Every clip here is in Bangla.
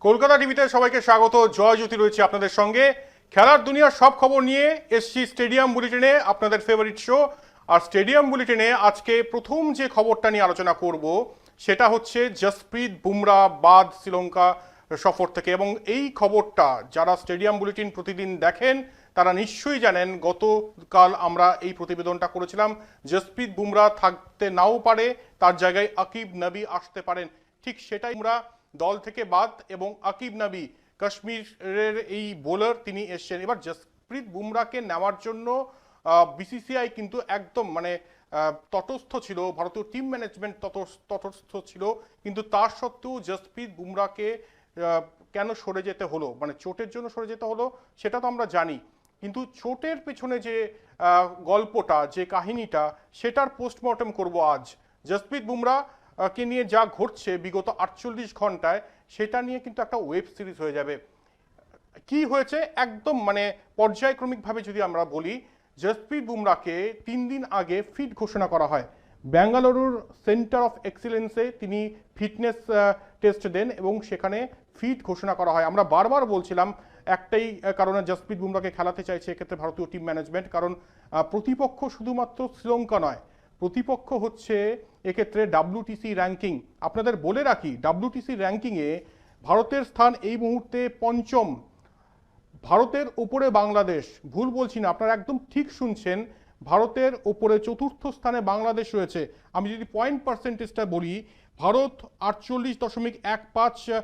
কলকাতা টিভিতে সবাইকে স্বাগত। জয় জ্যোতি রয়েছে আপনাদের সঙ্গে। খেলার দুনিয়ার সব খবর নিয়ে এসছি স্টেডিয়াম বুলেটিনে, আপনাদের ফেভারিট শো। আর স্টেডিয়াম বুলেটিনে আজকে প্রথম যে খবরটা নিয়ে আলোচনা করব সেটা হচ্ছে জসপ্রীত বুমরা বাদ শ্রীলঙ্কা সফর থেকে। এবং এই খবরটা যারা স্টেডিয়াম বুলেটিন প্রতিদিন দেখেন তারা নিশ্চয়ই জানেন, গতকাল আমরা এই প্রতিবেদনটা করেছিলাম। জসপ্রীত বুমরা থাকতে নাও পারে, তার জায়গায় আকিব নবী আসতে পারেন। ঠিক সেটাই আমরা দল থেকে বাদ, এবং আকিব নবী কাশ্মীরের এই বোলার তিনি এসছেন। এবার জসপ্রীত বুমরাকে নেওয়ার জন্য বিসিসিআই কিন্তু একদম তটস্থ ছিল, ভারতীয় টিম ম্যানেজমেন্ট তটস্থ ছিল। কিন্তু তার সত্ত্বেও জসপ্রীত বুমরাকে কেন সরে যেতে হলো, চোটের জন্য সরে যেতে হলো সেটা তো আমরা জানি। কিন্তু চোটের পেছনে যে গল্পটা, যে কাহিনীটা, সেটার পোস্টমর্টম করব আজ। জসপ্রীত বুমরা কে নিয়ে যা ঘটছে বিগত 48 ঘন্টায়, সেটা নিয়ে কিন্তু একটা ওয়েব সিরিজ হয়ে যাবে। কি হয়েছে একদম পর্যায়ক্রমিকভাবে যদি আমরা বলি, জসপ্রীত বুমরাকে 3 দিন আগে ফিট ঘোষণা করা হয়। বেঙ্গালুরুর সেন্টার অফ এক্সিলেন্সে তিনি ফিটনেস টেস্ট দেন এবং সেখানে ফিট ঘোষণা করা হয়। আমরা বারবার বলছিলাম একটাই কারণে জসপ্রীত বুমরাকে খেলাতে চাইছে এক্ষেত্রে ভারতীয় টিম ম্যানেজমেন্ট, কারণ প্রতিপক্ষ শুধুমাত্র শ্রীলঙ্কা নয়, প্রতিপক্ষ হচ্ছে এক্ষেত্রে WTC র্যাঙ্কিং। আপনাদের বলে রাখি, WTC র্যাঙ্কিংয়ে ভারতের স্থান এই মুহূর্তে 5ম। ভারতের ওপরে বাংলাদেশ, ভুল বলছি না, আপনারা একদম ঠিক শুনছেন, ভারতের ওপরে 4র্থ স্থানে বাংলাদেশ রয়েছে। আমি যদি পয়েন্ট পার্সেন্টেজটা বলি, ভারত 48.15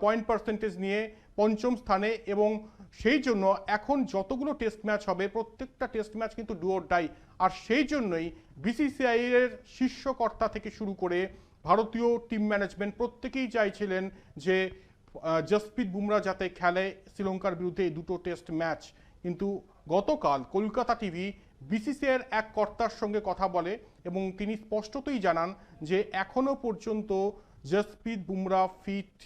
পয়েন্ট পার্সেন্টেজ নিয়ে 5ম স্থানে। এবং সেই জন্য এখন যতগুলো টেস্ট ম্যাচ হবে প্রত্যেকটা টেস্ট ম্যাচ কিন্তু ডু অর ডাই। আর সেই জন্যই বিসিসিআই এর শীর্ষকর্তা থেকে শুরু করে ভারতীয় টিম ম্যানেজমেন্ট প্রত্যেকেই চাইছিলেন যে জসপ্রীত বুমরা যাতে খেলে শ্রীলঙ্কার বিরুদ্ধে এই দুটো টেস্ট ম্যাচ। কিন্তু গতকাল কলকাতা টিভি বিসিসিআইয়ের এক কর্তার সঙ্গে কথা বলে এবং তিনি স্পষ্টতই জানান যে এখনো পর্যন্ত জসপ্রীত বুমরা ফিট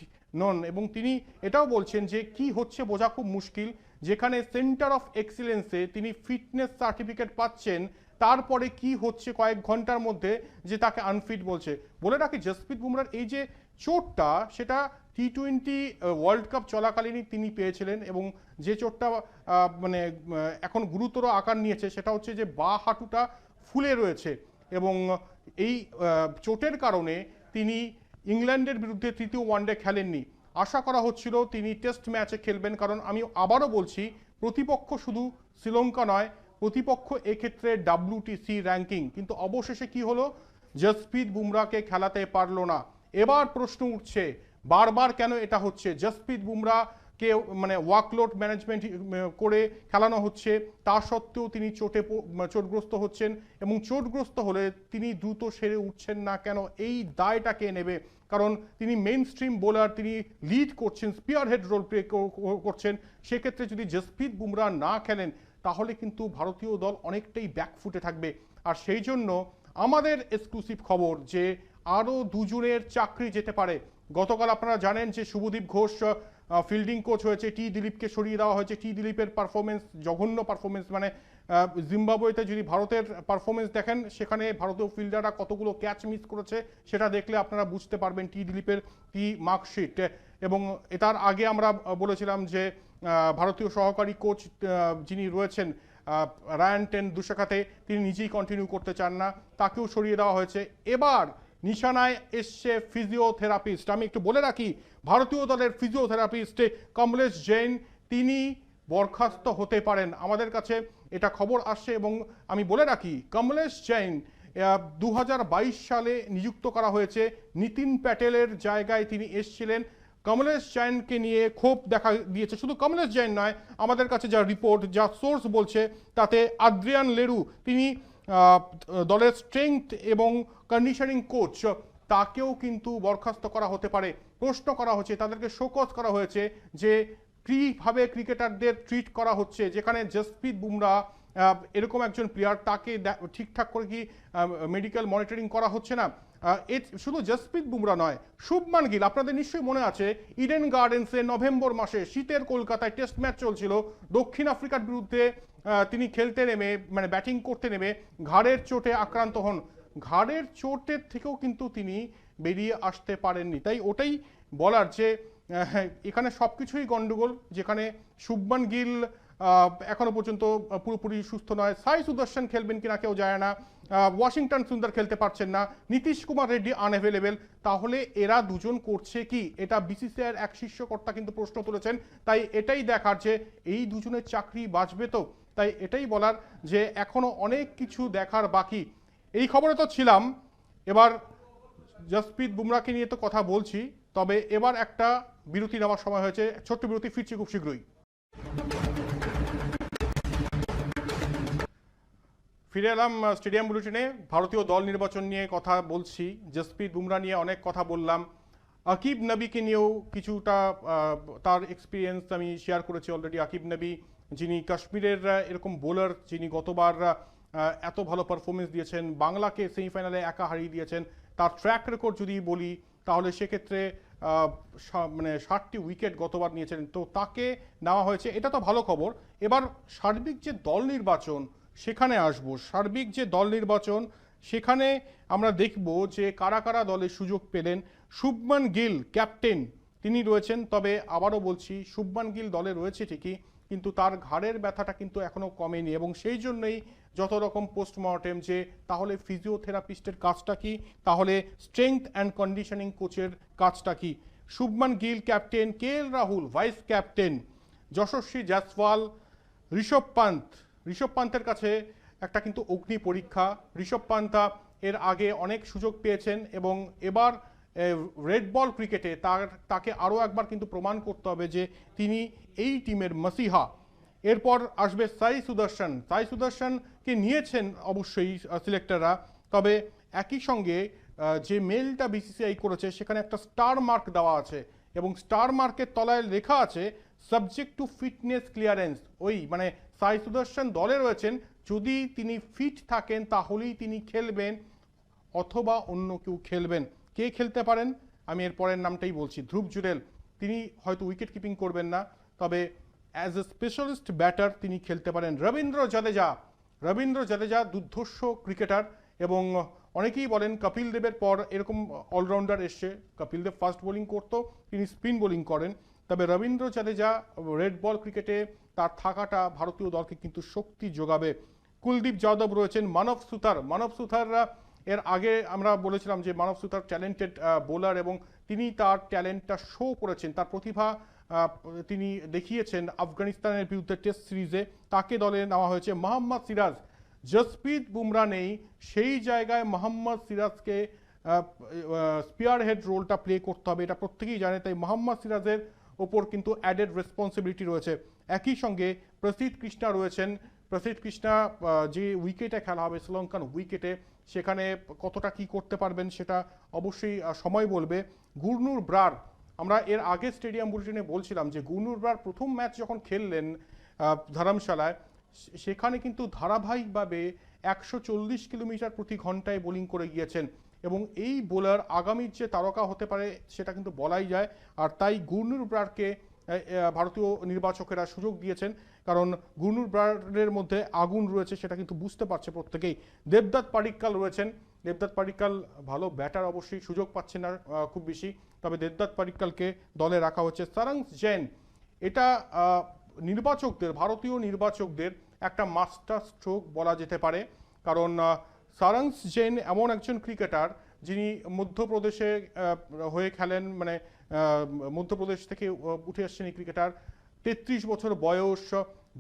নন। এবং তিনি এটাও বলছেন যে কি হচ্ছে বোঝা খুব মুশকিল, যেখানে সেন্টার অফ এক্সিলেন্সে তিনি ফিটনেস সার্টিফিকেট পাচ্ছেন, তারপরে কি হচ্ছে কয়েক ঘন্টার মধ্যে যে তাকে আনফিট বলছে। বলে রাখি, জসপ্রীত বুমরার এই যে চোটটা, সেটা T20 ওয়ার্ল্ড কাপ চলাকালীনই তিনি পেয়েছিলেন। এবং যে চোটটা এখন গুরুতর আকার নিয়েছে সেটা হচ্ছে যে বাঁ হাঁটুটা ফুলে রয়েছে। এবং এই চোটের কারণে তিনি ইংল্যান্ডের বিরুদ্ধে তৃতীয় ওয়ানডে খেলেননি। আশা করা হচ্ছিল তিনি টেস্ট ম্যাচে খেলবেন, কারণ আমি আবারও বলছি, প্রতিপক্ষ শুধু শ্রীলঙ্কা নয়, প্রতিপক্ষ এক্ষেত্রে WTC র্যাঙ্কিং। কিন্তু অবশেষে কি হলো, জসপ্রীত বুমরাকে খেলাতে পারলো না। এবার প্রশ্ন উঠছে বারবার কেন এটা হচ্ছে। জসপ্রীত বুমরাকে ওয়ার্কলোড ম্যানেজমেন্ট করে খেলানো হচ্ছে, তা সত্ত্বেও তিনি চোটগ্রস্ত হচ্ছেন। এবং চোটগ্রস্ত হলে তিনি দ্রুত সেরে উঠছেন না কেন, এই দায়টা কে নেবে? কারণ তিনি মেইন স্ট্রিম বোলার, তিনি লিড করছেন, স্পিয়ার হেড রোল প্লে করছেন। সেক্ষেত্রে যদি জসপ্রীত বুমরা না খেলেন তাহলে কিন্তু ভারতীয় দল অনেকটাই ব্যাকফুটে থাকবে। আর সেই জন্য আমাদের এক্সক্লুসিভ খবর যে আরও দুজনের চাকরি যেতে পারে। গতকাল আপনারা জানেন যে শুভদীপ ঘোষ ফিল্ডিং কোচ হয়েছে, টি দিলীপকে সরিয়ে দেওয়া হয়েছে। টি দিলীপের পারফরমেন্স জঘন্য পারফরমেন্স, জিম্বাবুয়েতে যদি ভারতের পারফরমেন্স দেখেন, সেখানে ভারতীয় ফিল্ডাররা কতগুলো ক্যাচ মিস করেছে সেটা দেখলে আপনারা বুঝতে পারবেন টি দিলীপের কি মার্কশিট। এবং এটার আগে আমরা বলেছিলাম যে ভারতীয় সহকারী কোচ যিনি রয়েছেন রায়ান টেন দুশাখাতে, তিনি নিজেই কন্টিনিউ করতে চান না, তাকেও সরিয়ে দেওয়া হয়েছে। এবার নিশানায় এসছে ফিজিওথেরাপিস্ট। আমি একটু বলে রাখি, ভারতীয় দলের ফিজিওথেরাপিস্ট কমলেশ জৈন তিনি বরখাস্ত হতে পারেন। আমাদের কাছে এটা খবর আসছে। এবং আমি বলে রাখি, কমলেশ জৈন 2022 সালে নিযুক্ত করা হয়েছে, নিতিন প্যাটেলের জায়গায় তিনি এসছিলেন। কমলেশ জৈনকে নিয়ে ক্ষোভ দেখা দিয়েছে। শুধু কমলেশ জৈন নয়, আমাদের কাছে যা রিপোর্ট, যা সোর্স বলছে, তাতে আদ্রিয়ান লেরু, তিনি দলের স্ট্রেংথ এবং কন্ডিশনিং কোচ, তাকেও কিন্তু বরখাস্ত করা হতে পারে। প্রশ্ন করা হচ্ছে, তাদেরকে শোকজ করা হয়েছে যে কিভাবে ক্রিকেটারদের ট্রিট করা হচ্ছে, যেখানে জসপ্রীত বুমরা এরকম একজন প্লেয়ার, তাকে ঠিকঠাক করে কি মেডিকেল মনিটরিং করা হচ্ছে না। শুধু জসপ্রীত বুমরা নয়, শুভমান গিল, আপনাদের নিশ্চয়ই মনে আছে ইডেন গার্ডেন্সে নভেম্বর মাসে শীতের কলকাতায় টেস্ট ম্যাচ চলছিল, দক্ষিণ আফ্রিকার বিরুদ্ধে তিনি খেলতে নেমে ব্যাটিং করতে নেমে ঘাড়ের চোটে আক্রান্ত হন। ঘাড়ের চোটের থেকেও কিন্তু তিনি বেরিয়ে আসতে পারেননি। তাই ওটাই বলার যে এখানে সবকিছুই গন্ডগোল, যেখানে শুভমান গিল এখনো পর্যন্ত পুরোপুরি সুস্থ নয়, সাই সুদর্শন খেলবেন কিনা কেউ যায় না, ওয়াশিংটন সুন্দর খেলতে পারছেন না, নীতিশ কুমার রেড্ডি আনঅ্যাভেলেবেল। তাহলে এরা দুজন করছে কি? এটা বিসিসিআইয়ের এক শীর্ষকর্তা কিন্তু প্রশ্ন তুলেছেন। তাই এটাই দেখার যে এই দুজনের চাকরি বাঁচবে তো। তাই এটাই বলার যে এখনো অনেক কিছু দেখার বাকি। এই খবরে তো ছিলাম, এবার জসপ্রীত বুমরাকে নিয়ে তো কথা বলছি, তবে এবার একটা বিরতি নেওয়ার সময় হয়েছে। ছোট্ট বিরতি, ফিরছি খুব শীঘ্রই। ফিরে এলাম স্টেডিয়াম বুলেটিনে। ভারতীয় দল নির্বাচন নিয়ে কথা বলছি, জসপ্রীত বুমরা নিয়ে অনেক কথা বললাম, আকিব নবীকে নিয়েও কিছুটা তার এক্সপিরিয়েন্স আমি শেয়ার করেছি অলরেডি। আকিব নবী যিনি কাশ্মীরের এরকম বোলার, যিনি গতবার এত ভালো পারফরমেন্স দিয়েছেন, বাংলাকে সেমিফাইনালে একা হারিয়ে দিয়েছেন। তার ট্র্যাক রেকর্ড যদি বলি তাহলে সেক্ষেত্রে মানে 60টি উইকেট গতবার নিয়েছেন, তো তাকে নেওয়া হয়েছে, এটা তো ভালো খবর। এবার সার্বিক যে দল নির্বাচন সেখানে আসবো। সার্বিক যে দল নির্বাচন সেখানে আমরা দেখব যে কারা কারা দলে সুযোগ পেলেন। শুভমান গিল ক্যাপ্টেন, তিনি রয়েছেন, তবে আবারও বলছি শুভমান গিল দলে রয়েছে ঠিকই, কিন্তু তার ঘাড়ের ব্যথাটা কিন্তু এখনো কমেনি, এবং সেই জন্যই যত রকম পোস্টমর্টেম যে তাহলে ফিজিওথেরাপিস্টের কাজটা কি, তাহলে স্ট্রেংথ অ্যান্ড কন্ডিশনিং কোচের কাজটা কি। Shubman Gill captain, KL Rahul vice captain, Yashasvi Jaiswal, Rishabh পান্তের কাছে একটা কিন্তু অগ্নি পরীক্ষা। ঋষভ পান্ত এর আগে অনেক সুযোগ পেয়েছেন এবং এবার রেড বল ক্রিকেটে তাকে আরও একবার কিন্তু প্রমাণ করতে হবে যে তিনি এই টিমের মসিহা। এরপর আসবে সাই সুদর্শনকে নিয়েছেন অবশ্যই সিলেক্টররা, তবে একই সঙ্গে যে মেলটা বিসিসিআই করেছে সেখানে একটা স্টার মার্ক দেওয়া আছে, এবং স্টার মার্কের তলায় লেখা আছে সাবজেক্ট টু ফিটনেস ক্লিয়ারেন্স। ওই মানে সাই সুদর্শন দলে রয়েছেন, যদি তিনি ফিট থাকেন তাহলেই তিনি খেলবেন, অথবা অন্য কেউ খেলবেন। কে খেলতে পারেন আমি এর পরের নামটাই বলছি, ধ্রুব জুরেল। তিনি হয়তো উইকেট কিপিং করবেন না, তবে অ্যাজ এ স্পেশালিস্ট ব্যাটার তিনি খেলতে পারেন। রবীন্দ্র জাদেজা দুর্ধর্ষ ক্রিকেটার, এবং অনেকেই বলেন কপিল দেবের পর এরকম অলরাউন্ডার এসছে। কপিল দেব ফাস্ট বোলিং করতো, তিনি স্পিন বোলিং করেন, তবে রবীন্দ্র জাদেজা রেড বল ক্রিকেটে তার থাকাটা ভারতীয় দলকে কিন্তু শক্তি যোগাবে। কুলদীপ যাদব রয়েছেন, মানব সুতাররা এর আগে আমরা বলেছিলাম যে মানব সুতার ট্যালেন্টেড বোলার, এবং তিনি তার ট্যালেন্টটা শো করেছেন, তার প্রতিভা তিনি দেখিয়েছেন আফগানিস্তানের বিরুদ্ধে টেস্ট সিরিজে, তাকে দলে নেওয়া হয়েছে। মোহাম্মদ সিরাজ, জসপ্রীত বুমরা নেই, সেই জায়গায় মোহাম্মদ সিরাজকে স্পিয়ার হেড রোলটা প্লে করতে হবে, এটা প্রত্যেকেই জানে, তাই মোহাম্মদ সিরাজের ওপর কিন্তু অ্যাডেড রেসপন্সিবিলিটি রয়েছে। একই সঙ্গে প্রসিদ্ধ কৃষ্ণা রয়েছেন। প্রসিদ্ধ কৃষ্ণা যে উইকেটে খেলা হবে শ্রীলঙ্কান উইকেটে, সেখানে কতটা কি করতে পারবেন সেটা অবশ্যই সময় বলবে। গুরনুর ব্রার, আমরা এর আগে স্টেডিয়াম বুলেটিনে বলছিলাম যে গুরনুর ব্রার প্রথম ম্যাচ যখন খেললেন ধরমশালায়, সেখানে কিন্তু ধারাবাহিকভাবে 140 কিলোমিটার প্রতি ঘন্টায় বোলিং করে গিয়েছেন, এবং এই বোলার আগামীর যে তারকা হতে পারে সেটা কিন্তু বলাই যায়। আর তাই গুরনুর ব্রারকে ভারতীয় নির্বাচকেরা সুযোগ দিয়েছেন, কারণ গুরনুর ব্রারের মধ্যে আগুন রয়েছে সেটা কিন্তু বুঝতে পারছে প্রত্যেকেই। দেবদত্ত পাডিক্কাল রয়েছেন, দেবদত্ত পাডিক্কাল ভালো ব্যাটার, অবশ্যই সুযোগ পাচ্ছেন না খুব বেশি, তবে দেবদত্ত পাডিক্কালকে দলে রাখা হচ্ছে। সারাংশ জৈন, এটা নির্বাচকদের, ভারতীয় নির্বাচকদের একটা মাস্টার স্ট্রোক বলা যেতে পারে, কারণ সারাংশ জৈন এমন একজন ক্রিকেটার যিনি মধ্যপ্রদেশে হয়ে খেলেন, মানে মধ্যপ্রদেশ থেকে উঠে আসছেন এই ক্রিকেটার। 33 বছর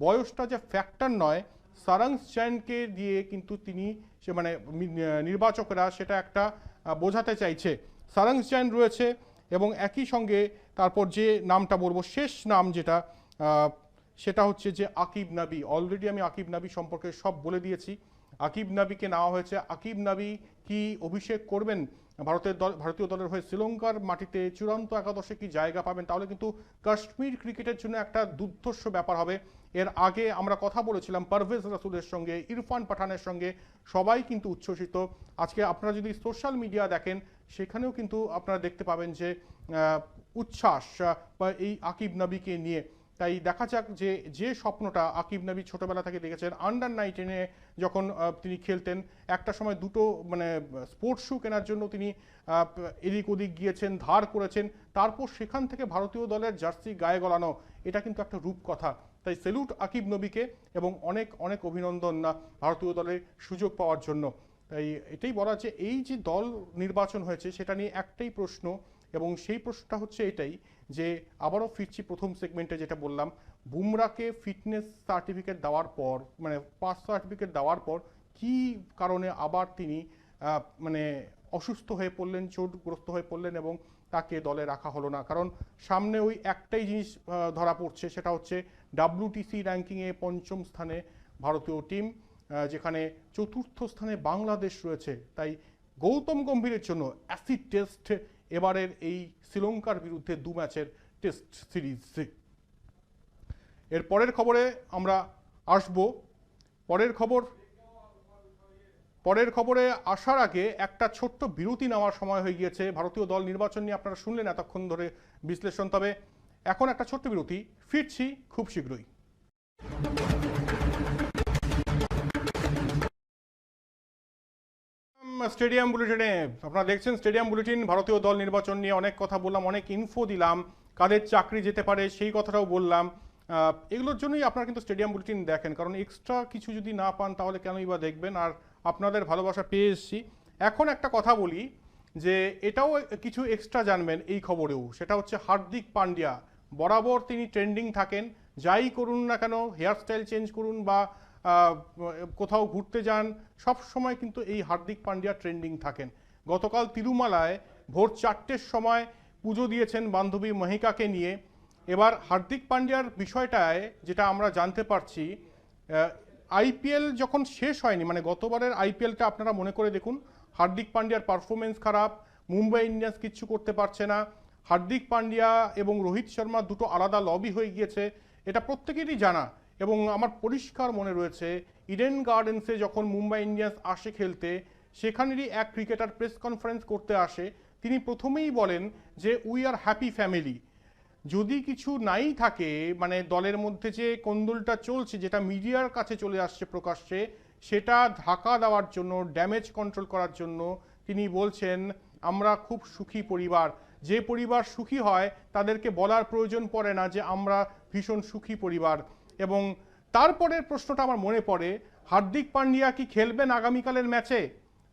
বয়সটা যে ফ্যাক্টর নয়, সারাংশ জৈনকে দিয়ে কিন্তু তিনি সে মানে নির্বাচকরা সেটা একটা বোঝাতে চাইছে। সারাংশ জৈন রয়েছে, এবং একই সঙ্গে তারপর যে নামটা বলবো, শেষ নাম যেটা, সেটা হচ্ছে যে আকিব নবী। অলরেডি আমি আকিব নবী সম্পর্কে সব বলে দিয়েছি। আকিব নবীকে নেওয়া হয়েছে। আকিব নবী কি অভিষেক করবেন ভারতীয় দলের হয়ে শ্রীলঙ্কার মাটিতে, চূড়ান্ত একাদশে কি জায়গা পাবেন, তাহলে কিন্তু কাশ্মীর ক্রিকেটের জন্য একটা দুর্ধর্ষ ব্যাপার হবে। এর আগে আমরা কথা বলেছিলাম পারভেজ রাসুলের সঙ্গে, ইরফান পাঠানের সঙ্গে, সবাই কিন্তু উচ্ছ্বসিত। আজকে আপনারা যদি সোশ্যাল মিডিয়া দেখেন সেখানেও কিন্তু আপনারা দেখতে পাবেন যে উচ্ছ্বাস এই আকিব নবীকে নিয়ে। তাই দেখা যাক যে যে স্বপ্নটা আকিব নবী ছোটবেলা থেকে দেখেছেন, আন্ডার-19-এ যখন তিনি খেলতেন, একটা সময় দুটো মানে স্পোর্টস শু কেনার জন্য তিনি এদিক ওদিক গিয়েছেন, ধার করেছেন, তারপর সেখান থেকে ভারতীয় দলের জার্সি গায়ে গলানো, এটা কিন্তু একটা রূপকথা। তাই সেলুট আকিব নবীকে এবং অনেক অনেক অভিনন্দন ভারতীয় দলে সুযোগ পাওয়ার জন্য। তাই এটাই বলা যে এই যে দল নির্বাচন হয়েছে সেটা নিয়ে একটাই প্রশ্ন, এবং সেই প্রশ্নটা হচ্ছে এটাই যে আবারও ফিরছি প্রথম সেগমেন্টে যেটা বললাম, বুমরাকে ফিটনেস সার্টিফিকেট দেওয়ার পর, মানে পাস সার্টিফিকেট দেওয়ার পর কি কারণে আবার তিনি মানে অসুস্থ হয়ে পড়লেন, চোটগ্রস্ত হয়ে পড়লেন এবং তাকে দলে রাখা হলো না। কারণ সামনে ওই একটাই জিনিস ধরা পড়ছে, সেটা হচ্ছে WTC র্যাঙ্কিংয়ে ৫ম স্থানে ভারতীয় টিম, যেখানে ৪র্থ স্থানে বাংলাদেশ রয়েছে। তাই গৌতম গম্ভীরের জন্য অ্যাসিড টেস্ট এবারের এই শ্রীলঙ্কার বিরুদ্ধে 2 ম্যাচের টেস্ট সিরিজ। এর পরের খবরে আমরা আসব। পরের খবরে আসার আগে একটা ছোট্ট বিরতি নেওয়ার সময় হয়ে গিয়েছে। ভারতীয় দল নির্বাচন নিয়ে আপনারা শুনলেন এতক্ষণ ধরে বিশ্লেষণ, তবে এখন একটা ছোট্ট বিরতি, ফিরছি খুব শীঘ্রই। স্টেডিয়াম বুলেটিনে আপনারা দেখছেন স্টেডিয়াম বুলেটিন। ভারতীয় দল নির্বাচন নিয়ে অনেক কথা বললাম, অনেক ইনফো দিলাম, কাদের চাকরি যেতে পারে সেই কথাটাও বললাম। এগুলোর জন্যই আপনারা কিন্তু স্টেডিয়াম বুলেটিন দেখেন, কারণ এক্সট্রা কিছু যদি না পান তাহলে কেনই বা দেখবেন। আর আপনাদের ভালোবাসা পেয়ে এসেছি। এখন একটা কথা বলি যে এটাও কিছু এক্সট্রা জানবেন এই খবরেও, সেটা হচ্ছে হার্দিক পান্ডিয়া। বরাবর তিনি ট্রেন্ডিং থাকেন, যাই করুন না কেন, হেয়ারস্টাইল চেঞ্জ করুন বা কোথাও ঘুরতে যান, সব সময় কিন্তু এই হার্দিক পান্ডিয়া ট্রেন্ডিং থাকেন। গতকাল তিরুমালায় ভোর 4টের সময় পুজো দিয়েছেন বান্ধবী মহিকাকে নিয়ে। এবার হার্দিক পান্ডিয়ার বিষয়টায় যেটা আমরা জানতে পারছি, আইপিএল যখন শেষ হয়নি, মানে গতবারের আইপিএলটা আপনারা মনে করে দেখুন, হার্দিক পান্ডিয়ার পারফরমেন্স খারাপ, মুম্বাই ইন্ডিয়ান্স কিচ্ছু করতে পারছে না, হার্দিক পান্ডিয়া এবং রোহিত শর্মা দুটো আলাদা লবি হয়ে গিয়েছে, এটা প্রত্যেকেরই জানা। এবং আমার পরিষ্কার মনে রয়েছে ইডেন গার্ডেন্সে যখন মুম্বাই ইন্ডিয়ান্স আসে খেলতে, সেখানেরই এক ক্রিকেটার প্রেস কনফারেন্স করতে আসে, তিনি প্রথমেই বলেন যে উই আর হ্যাপি ফ্যামিলি। যদি কিছু নাই থাকে, মানে দলের মধ্যে যে কোন্দলটা চলছে, যেটা মিডিয়ার কাছে চলে আসছে প্রকাশ্যে, সেটা ঢাকা দেওয়ার জন্য, ড্যামেজ কন্ট্রোল করার জন্য তিনি বলছেন আমরা খুব সুখী পরিবার। যে পরিবার সুখী হয় তাদেরকে বলার প্রয়োজন পড়ে না যে আমরা ভীষণ সুখী পরিবার। এবং তারপরের প্রশ্নটা আমার মনে পড়ে, হার্দিক পান্ডিয়া কি খেলবেন আগামীকালের ম্যাচে?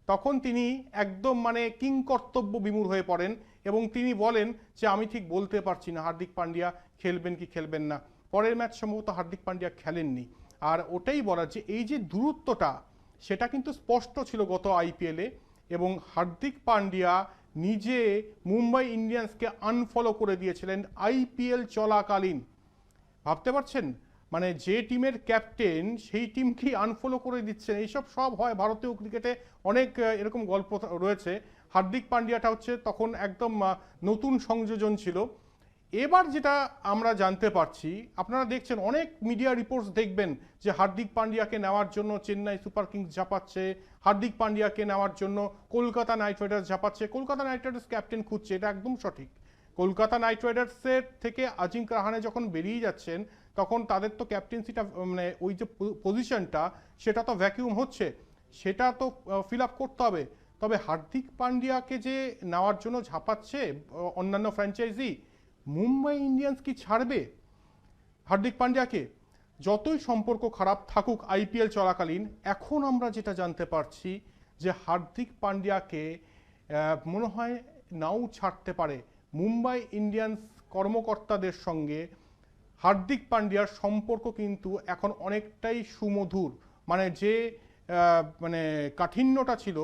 তখন তিনি একদম মানে কিংকর্তব্য বিমূঢ় হয়ে পড়েন এবং তিনি বলেন যে আমি ঠিক বলতে পারছি না হার্দিক পান্ডিয়া খেলবেন কি খেলবেন না। পরের ম্যাচ সম্ভবত হার্দিক পান্ডিয়া খেলেননি। আর ওটাই বলার যে এই যে দূরত্বটা, সেটা কিন্তু স্পষ্ট ছিল গত আইপিএলে। এবং হার্দিক পান্ডিয়া নিজে মুম্বাই ইন্ডিয়ান্সকে আনফলো করে দিয়েছিলেন আইপিএল চলাকালীন। ভাবতে পারছেন, মানে যে টিমের ক্যাপ্টেন সেই টিমকেই আনফলো করে দিচ্ছেন। এইসব সব হয় ভারতীয় ক্রিকেটে, অনেক এরকম গল্প রয়েছে। হার্দিক পান্ডিয়াটা হচ্ছে তখন একদম নতুন সংযোজন ছিল। এবার যেটা আমরা জানতে পারছি, আপনারা দেখছেন অনেক মিডিয়া রিপোর্টস দেখবেন যে হার্দিক পান্ডিয়াকে নেওয়ার জন্য চেন্নাই সুপার কিংস ঝাঁপাচ্ছে, হার্দিক পান্ডিয়াকে নেওয়ার জন্য কলকাতা নাইট রাইডার্স ঝাঁপাচ্ছে, কলকাতা নাইট রাইডার্স ক্যাপ্টেন খুঁজছে, এটা একদম সঠিক। কলকাতা নাইট রাইডার্সের থেকে আজিঙ্কা রাহানে যখন বেরিয়ে যাচ্ছেন, তখন তাদের তো ক্যাপ্টেন্সিটা, মানে ওই যে পজিশনটা, সেটা তো ভ্যাকিউম হচ্ছে, সেটা তো ফিল আপ করতে হবে। তবে হার্দিক পান্ডিয়াকে যে নেওয়ার জন্য ঝাঁপাচ্ছে অন্যান্য ফ্র্যাঞ্চাইজি, মুম্বাই ইন্ডিয়ান্স কি ছাড়বে হার্দিক পান্ডিয়াকে? যতই সম্পর্ক খারাপ থাকুক আইপিএল চলাকালীন, এখন আমরা যেটা জানতে পারছি যে হার্দিক পান্ডিয়াকে মনে হয় নাও ছাড়তে পারে। মুম্বাই ইন্ডিয়ান্স কর্মকর্তাদের সঙ্গে হার্দিক পান্ডিয়ার সম্পর্ক কিন্তু এখন অনেকটাই সুমধুর। মানে যে মানে কাঠিন্যটা ছিল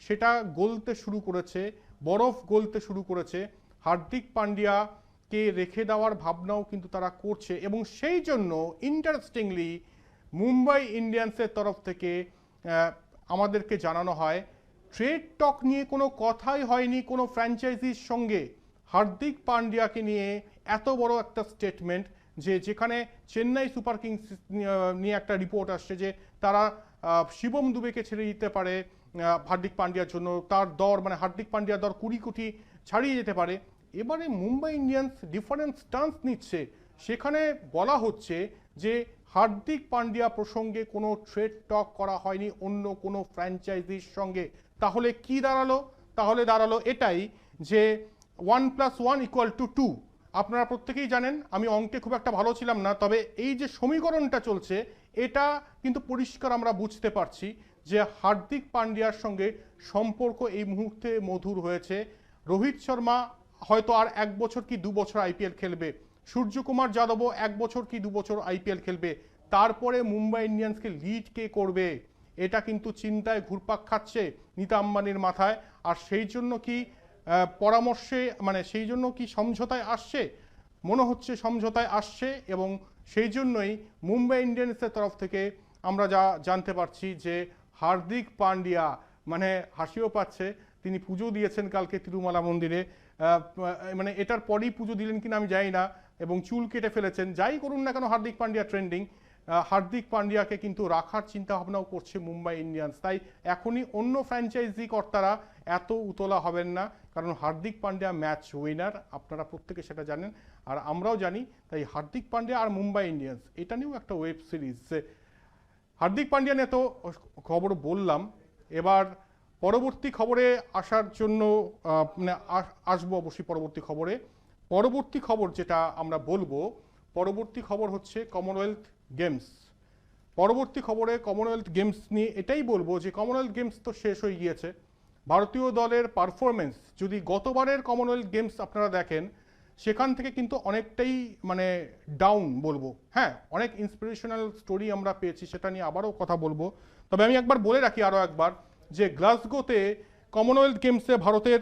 সেটা গলতে শুরু করেছে, বরফ গলতে শুরু করেছে। হার্দিক পান্ডিয়াকে রেখে দেওয়ার ভাবনাও কিন্তু তারা করছে। এবং সেই জন্য ইন্টারেস্টিংলি মুম্বাই ইন্ডিয়ান্সের তরফ থেকে আমাদেরকে জানানো হয়, ট্রেড টক নিয়ে কোনো কথাই হয়নি কোনো ফ্র্যাঞ্চাইজির সঙ্গে। হার্দিক পান্ডিয়াকে নিয়ে এত বড় একটা স্টেটমেন্ট, যে যেখানে চেন্নাই সুপার কিংস নিয়ে একটা রিপোর্ট আসছে যে তারা শিবম দুবেকে ছেড়ে দিতে পারে হার্দিক পান্ডিয়ার জন্য, তার দর মানে হার্দিক পান্ডিয়ার দর 20 কোটি ছাড়িয়ে যেতে পারে। এবারে মুম্বাই ইন্ডিয়ান্স ডিফারেন্ট স্টান্স নিচ্ছে, সেখানে বলা হচ্ছে যে হার্দিক পান্ডিয়া প্রসঙ্গে কোনো ট্রেড টক করা হয়নি অন্য কোনো ফ্র্যাঞ্চাইজির সঙ্গে। তাহলে কি দাঁড়ালো? তাহলে দাঁড়ালো এটাই যে 1+1=2। আপনারা প্রত্যেকেই জানেন আমি অঙ্কে খুব একটা ভালো ছিলাম না, তবে এই যে সমীকরণটা চলছে এটা কিন্তু পরিষ্কার আমরা বুঝতে পারছি যে হার্দিক পান্ডিয়ার সঙ্গে সম্পর্ক এই মুহূর্তে মধুর হয়েছে। রোহিত শর্মা হয়তো আর 1 বছর কি 2 বছর আইপিএল খেলবে, সূর্যকুমার যাদবও 1 বছর কি 2 বছর আইপিএল খেলবে, তারপরে মুম্বাই ইন্ডিয়ান্সকে লিড কে করবে এটা কিন্তু চিন্তায় ঘুরপাক খাচ্ছে নীতা আম্বানির মাথায়। আর সেই জন্য কি পরামর্শে মানে সেই জন্য কি সমঝোতায় আসছে? মনে হচ্ছে সমঝোতায় আসছে, এবং সেই জন্যই মুম্বাই ইন্ডিয়ান্সের তরফ থেকে আমরা যা জানতে পারছি যে হার্দিক পান্ডিয়া মানে হাসিও পাচ্ছে, তিনি পুজো দিয়েছেন কালকে তিরুমালা মন্দিরে, মানে এটার পরেই পুজো দিলেন কিনা আমি জানি না, এবং চুল কেটে ফেলেছেন। যাই করুন না কেন হার্দিক পান্ডিয়া ট্রেন্ডিং, হার্দিক পান্ডিয়াকে কিন্তু রাখার চিন্তা ভাবনাও করছে মুম্বাই ইন্ডিয়ান্স। তাই এখনই অন্য ফ্র্যাঞ্চাইজি কর্তারা এত উতলা হবেন না, কারণ হার্দিক পান্ডিয়া ম্যাচ উইনার, আপনারা প্রত্যেকে সেটা জানেন আর আমরাও জানি। তাই হার্দিক পান্ডিয়া আর মুম্বাই ইন্ডিয়ান্স এটা নিয়েও একটা ওয়েব সিরিজ। হার্দিক পান্ডিয়া নিয়ে তো খবর বললাম, এবার পরবর্তী খবরে আসার জন্য মানে আসবো অবশ্যই পরবর্তী খবরে। পরবর্তী খবর যেটা আমরা বলবো, পরবর্তী খবর হচ্ছে কমনওয়েলথ গেমস। পরবর্তী খবরে কমনওয়েলথ গেমস নিয়ে এটাই বলবো যে কমনওয়েলথ গেমস তো শেষ হয়ে গিয়েছে। ভারতীয় দলের পারফরমেন্স যদি গতবারের কমনওয়েলথ গেমস আপনারা দেখেন, সেখান থেকে কিন্তু অনেকটাই মানে ডাউন বলবো। হ্যাঁ, অনেক ইন্সপিরেশনাল স্টোরি আমরা পেয়েছি, সেটা নিয়ে আবারও কথা বলবো। তবে আমি একবার বলে রাখি আরও একবার যে গ্লাসগোতে কমনওয়েলথ গেমসে ভারতের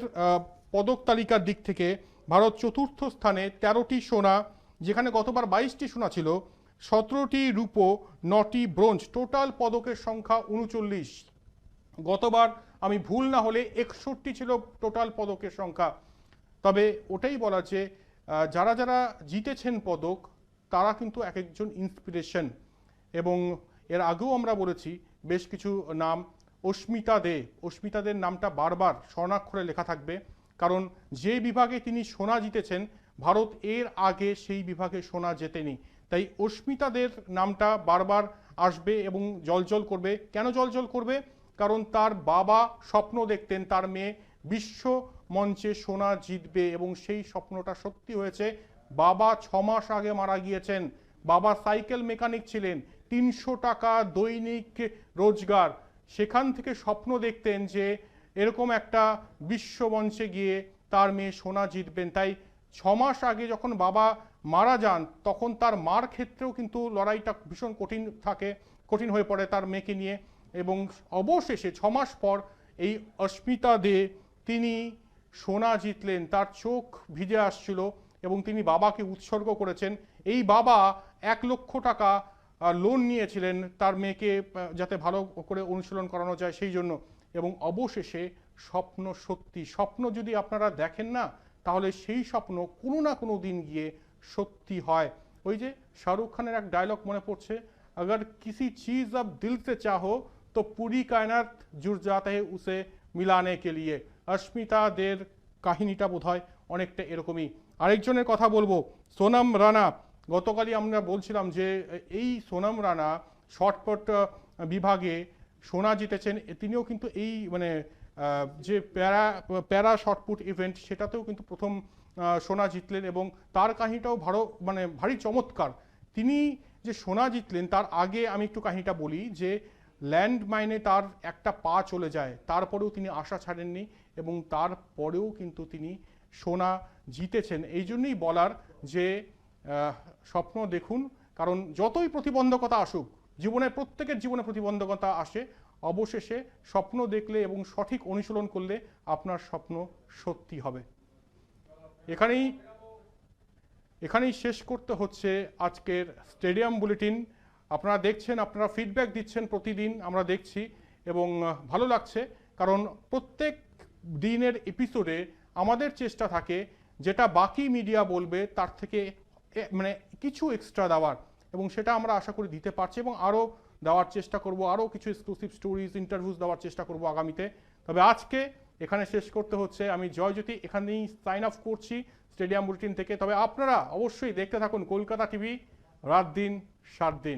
পদক তালিকার দিক থেকে ভারত চতুর্থ স্থানে, 13টি সোনা, যেখানে গতবার 22টি সোনা ছিল, 17টি রূপো, 9টি ব্রোঞ্জ, টোটাল পদকের সংখ্যা 39। গতবার আমি ভুল না হলে 61 ছিল টোটাল পদকের সংখ্যা। তবে ওটাই বলা যে যারা যারা জিতেছেন পদক তারা কিন্তু এক একজন ইন্সপিরেশন, এবং এর আগেও আমরা বলেছি বেশ কিছু নাম। অস্মিতা দের নামটা বারবার স্বর্ণাক্ষরে লেখা থাকবে, কারণ যে বিভাগে তিনি সোনা জিতেছেন ভারত এর আগে সেই বিভাগে সোনা জেতেনি। তাই অস্মিতা দের নামটা বারবার আসবে এবং জলজল করবে। কেন জলজল করবে? কারণ তার বাবা স্বপ্ন দেখতেন তার মেয়ে বিশ্ব মঞ্চে সোনা জিতবে, এবং সেই স্বপ্নটা সত্যি হয়েছে। বাবা 6 মাস আগে মারা গিয়েছেন। বাবা সাইকেল মেকানিক ছিলেন, 300 টাকা দৈনিক রোজগার। সেখান থেকে স্বপ্ন দেখতেন যে এরকম একটা বিশ্ব মঞ্চে গিয়ে তার মেয়ে সোনা জিতবেন। তাই 6 মাস আগে যখন বাবা মারা যান তখন তার মার ক্ষেত্রেও কিন্তু লড়াইটা ভীষণ কঠিন হয়ে পড়ে তার মেয়েকে নিয়ে, এবং অবশেষে 6 মাস পর এই অস্মিতা দে তিনি সোনা জিতলেন। তার চোখ ভিজে আসছিল এবং তিনি বাবাকে উৎসর্গ করেছেন। এই বাবা 1 লক্ষ টাকা লোন নিয়েছিলেন তার মেয়েকে যাতে ভালো করে অনুশীলন করানো যায় সেই জন্য, এবং অবশেষে স্বপ্ন সত্যি। স্বপ্ন যদি আপনারা দেখেন না তাহলে সেই স্বপ্ন কোনো না কোনো দিন গিয়ে সত্যি হয়। ওই যে শাহরুখ খানের এক ডায়লগ মনে পড়ছে, अगर किसी चीज अब दिल से चाहो तो पूरी कायनात जुड़ जाता है उसे मिलाने के लिए। অস্মিতা দের কাহিনীটা বোধহয় অনেকটা এরকমই। আরেকজনের কথা বলবো, সোনাম রানা। গতকালই আমরা বলছিলাম যে এই সোনাম রানা শর্টপুট বিভাগে সোনা জিতেছেন। তিনিও কিন্তু এই মানে যে প্যারা শর্টপুট ইভেন্ট সেটাতেও কিন্তু প্রথম সোনা জিতলেন, এবং তার কাহিনীটাও ভারী চমৎকার। তিনি যে সোনা জিতলেন তার আগে আমি একটু কাহিনীটা বলি যে ল্যান্ড মাইনে তার একটা পা চলে যায়, তারপরেও তিনি আশা ছাড়েননি এবং তারপরেও কিন্তু তিনি সোনা জিতেছেন। এই জন্যই বলার যে স্বপ্ন দেখুন, কারণ যতই প্রতিবন্ধকতা আসুক, প্রত্যেকের জীবনে প্রতিবন্ধকতা আসে, অবশেষে স্বপ্ন দেখলে এবং সঠিক অনুশীলন করলে আপনার স্বপ্ন সত্যি হবে। এখানেই শেষ করতে হচ্ছে আজকের স্টেডিয়াম বুলেটিন। আপনারা দেখছেন, আপনারা ফিডব্যাক দিচ্ছেন প্রতিদিন, আমরা দেখছি এবং ভালো লাগছে, কারণ প্রত্যেক দিনের এপিসোডে আমাদের চেষ্টা থাকে যেটা বাকি মিডিয়া বলবে তার থেকে মানে কিছু এক্সট্রা দেওয়ার, এবং সেটা আমরা আশা করি দিতে পারছি এবং আরও দেওয়ার চেষ্টা করব। আরও কিছু এক্সক্লুসিভ স্টোরিজ, ইন্টারভিউজ দেওয়ার চেষ্টা করব আগামীতে। তবে আজকে এখানে শেষ করতে হচ্ছে। আমি জয়জ্যোতি এখানেই সাইন অফ করছি স্টেডিয়াম বুলেটিন থেকে। তবে আপনারা অবশ্যই দেখতে থাকুন কলকাতা টিভি, রাত দিন 7 দিন।